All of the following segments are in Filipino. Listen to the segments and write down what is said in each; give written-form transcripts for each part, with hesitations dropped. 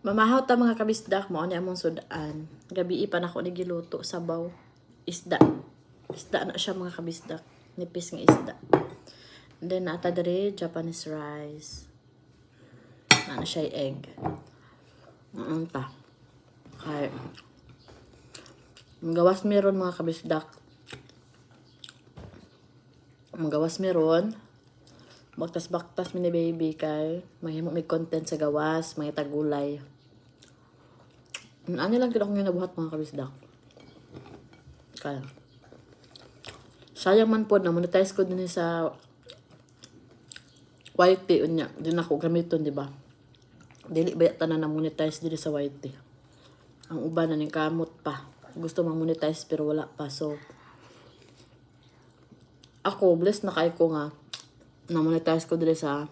Mamahaw ta mga kabisdak mo ani among sudan. Gabi pa nako ni giluto sabaw. Isda. Isda na siya mga kabisdak. Nipis nga isda. And then nata dere Japanese rice. Na siya egg. Ta. Kay gawas meron mga kabisdak. Gawas meron. Baktas-baktas mini baby kay mahimo may content sa gawas, may tagulay. Ano lang gid akong ginabuhat mga kabisdak. Kaya sayang man pod na monetize ko din sa YT unya. Di na ako gamiton, di ba? Dili ba tanan na monetize diri sa YT. Ang uban na ning kamot pa. Gusto ma-monetize pero wala pa. So ako blessed na kay ko nga na-monetize ko dili sa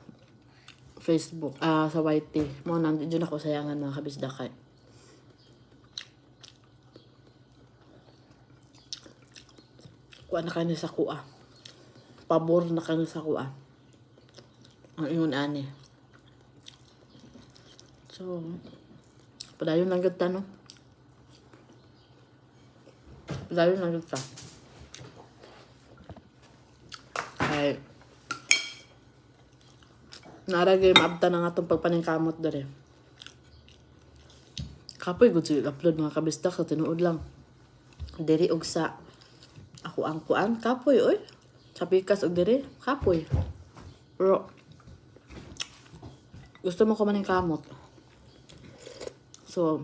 Facebook, sa YT. Mo nang diyon ako sayangan mga kabisdak kay. Kuha na kayo sa kuha. Pabor na kayo sa kuha. Ang ingon ani. So, padayon lang gud ta no. Padayon lang gud ta. Ay naragay maabta na nga itong pagpaningkamot dere. Kapoy gud sila upload mga kabisdak sa tinuod lang. Diri og sa ako ang kuan kapoy oy. Sa pikas og diri kapoy. Pero gusto mo ko maningkamot. So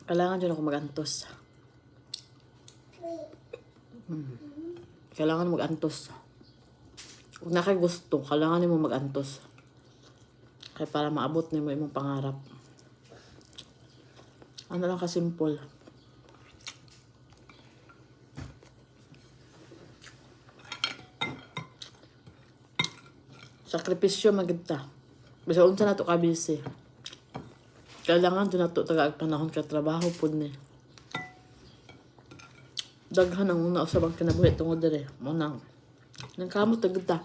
kailangan dyan ako mag-antos. Kailangan mag-antos. Kung na kay gusto, kailangan mo mag-antos. Kaya para maabot ni mo imong pangarap. Ano lang ka-simple. Sakripisyo magita. Bisa unsa na to ka busy. Kailangan doon na to tagaag panahon ka trabaho po ni. Daghan ang una usabang kinabuhi tungod dire. Mo nang kamot tagda.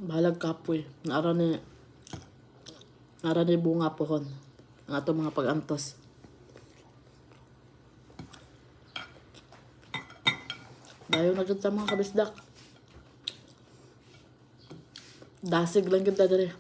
Balag kapoy. Nara ni bunga pohon. Ang ato mga pag-antos. Dayo na gud ta mga kabisdak. Dasig lang gud ta dire.